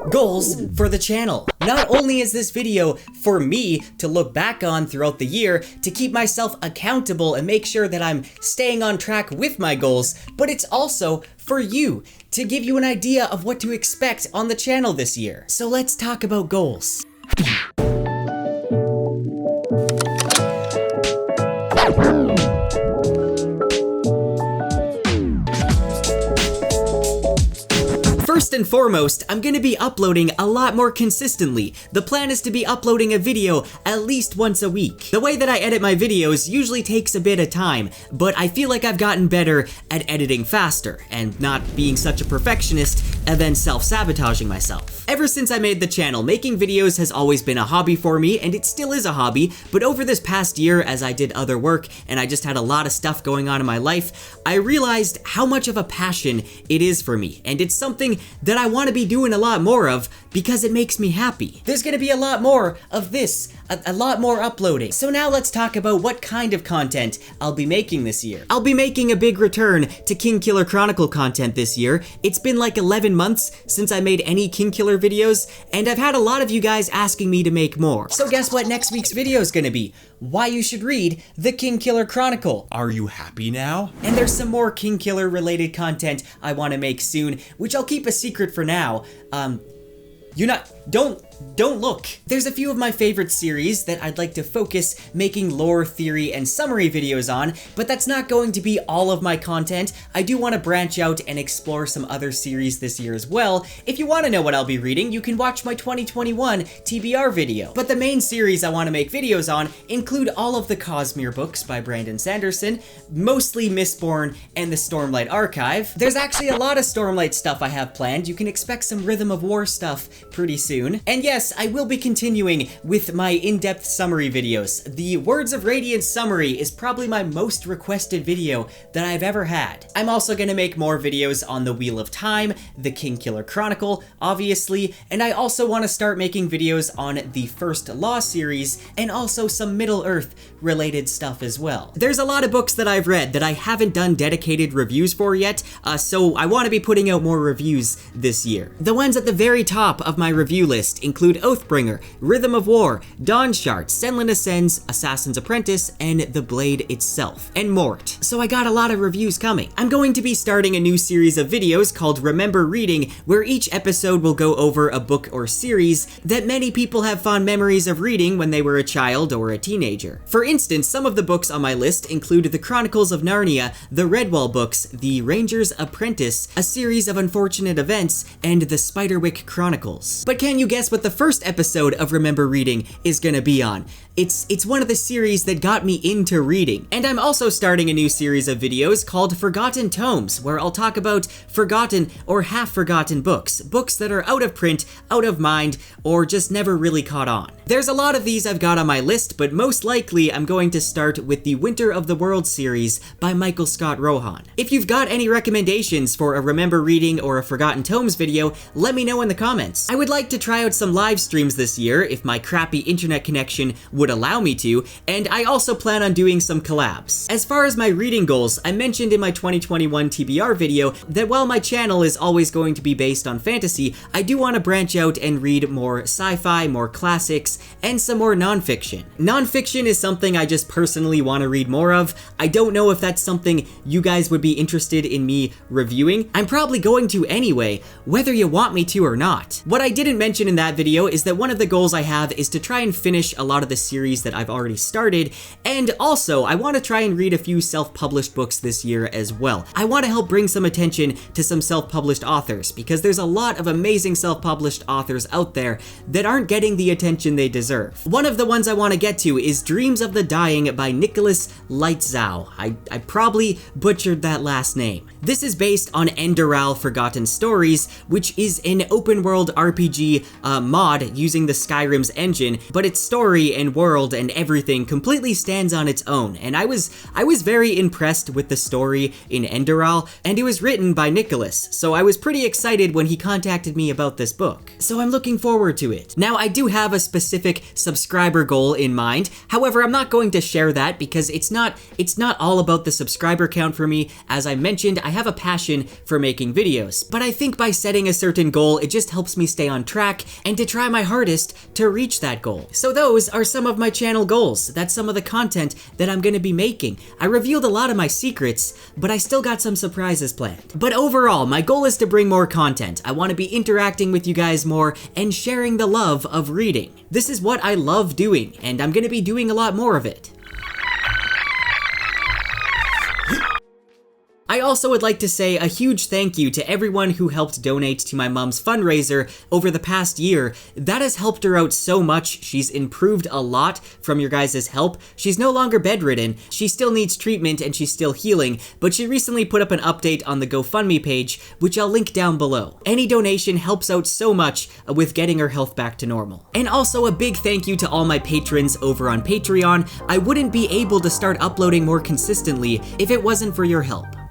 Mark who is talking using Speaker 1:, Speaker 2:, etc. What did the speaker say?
Speaker 1: Goals for the channel. Not only is this video for me to look back on throughout the year to keep myself accountable and make sure that I'm staying on track with my goals, but it's also for you to give you an idea of what to expect on the channel this year. So let's talk about goals. First and foremost, I'm gonna be uploading a lot more consistently. The plan is to be uploading a video at least once a week. The way that I edit my videos usually takes a bit of time, but I feel like I've gotten better at editing faster and not being such a perfectionist and then self-sabotaging myself. Ever since I made the channel, making videos has always been a hobby for me, and it still is a hobby, but over this past year, as I did other work and I just had a lot of stuff going on in my life, I realized how much of a passion it is for me, and it's something that I want to be doing a lot more of because it makes me happy. There's gonna be a lot more of this, a lot more uploading. So now let's talk about what kind of content I'll be making this year. I'll be making a big return to Kingkiller Chronicle content this year. It's been like 11 months since I made any Kingkiller videos, and I've had a lot of you guys asking me to make more. So guess what next week's video is gonna be? Why you should read the Kingkiller Chronicle.
Speaker 2: Are you happy now?
Speaker 1: And there's some more Kingkiller related content I want to make soon, which I'll keep a secret for now. Don't look. There's a few of my favorite series that I'd like to focus making lore, theory, and summary videos on, but that's not going to be all of my content. I do want to branch out and explore some other series this year as well. If you want to know what I'll be reading, you can watch my 2021 TBR video. But the main series I want to make videos on include all of the Cosmere books by Brandon Sanderson, mostly Mistborn and the Stormlight archive. There's actually a lot of Stormlight stuff I have planned. You can expect some Rhythm of War stuff pretty soon. And yes, I will be continuing with my in-depth summary videos. The Words of Radiance summary is probably my most requested video that I've ever had. I'm also gonna make more videos on the Wheel of Time, the Kingkiller Chronicle, obviously, and I also want to start making videos on the First Law series and also some Middle-earth related stuff as well. There's a lot of books that I've read that I haven't done dedicated reviews for yet, so I want to be putting out more reviews this year. The ones at the very top of my review list include Oathbringer, Rhythm of War, Dawnshard, Senlin Ascends, Assassin's Apprentice, and The Blade itself, and Mort. So I got a lot of reviews coming. I'm going to be starting a new series of videos called Remember Reading, where each episode will go over a book or series that many people have fond memories of reading when they were a child or a teenager. For instance, some of the books on my list include The Chronicles of Narnia, the Redwall books, The Ranger's Apprentice, A Series of Unfortunate Events, and The Spiderwick Chronicles. But can you guess what the first episode of Remember Reading is gonna be on? It's one of the series that got me into reading. And I'm also starting a new series of videos called Forgotten Tomes, where I'll talk about forgotten or half-forgotten books. Books that are out of print, out of mind, or just never really caught on. There's a lot of these I've got on my list, but most likely I'm going to start with the Winter of the World series by Michael Scott Rohan. If you've got any recommendations for a Remember Reading or a Forgotten Tomes video, let me know in the comments. I would like to try out some live streams this year if my crappy internet connection would allow me to, and I also plan on doing some collabs. As far as my reading goals, I mentioned in my 2021 TBR video that while my channel is always going to be based on fantasy, I do want to branch out and read more sci-fi, more classics, and some more nonfiction. Nonfiction is something I just personally want to read more of. I don't know if that's something you guys would be interested in me reviewing. I'm probably going to anyway, whether you want me to or not. What I didn't mention in that video is that one of the goals I have is to try and finish a lot of the series that I've already started, and also I want to try and read a few self-published books this year as well. I want to help bring some attention to some self-published authors, because there's a lot of amazing self-published authors out there that aren't getting the attention they deserve. One of the ones I want to get to is Dreams of the Dying by Nicholas Lightzau. I probably butchered that last name. This is based on Enderal Forgotten Stories, which is an open-world RPG mod using the Skyrim's engine, but its story and world and everything completely stands on its own, and I was very impressed with the story in Enderal, and it was written by Nicholas, so I was pretty excited when he contacted me about this book. So I'm looking forward to it. Now, I do have a specific specific subscriber goal in mind. However, I'm not going to share that because it's not all about the subscriber count for me. As I mentioned, I have a passion for making videos, but I think by setting a certain goal, it just helps me stay on track and to try my hardest to reach that goal. So those are some of my channel goals. That's some of the content that I'm gonna be making. I revealed a lot of my secrets, but I still got some surprises planned. But overall, my goal is to bring more content. I want to be interacting with you guys more and sharing the love of reading. This is what I love doing, and I'm gonna be doing a lot more of it. I also would like to say a huge thank you to everyone who helped donate to my mom's fundraiser over the past year. That has helped her out so much. She's improved a lot from your guys' help. She's no longer bedridden. She still needs treatment and she's still healing, but she recently put up an update on the GoFundMe page, which I'll link down below. Any donation helps out so much with getting her health back to normal. And also a big thank you to all my patrons over on Patreon. I wouldn't be able to start uploading more consistently if it wasn't for your help.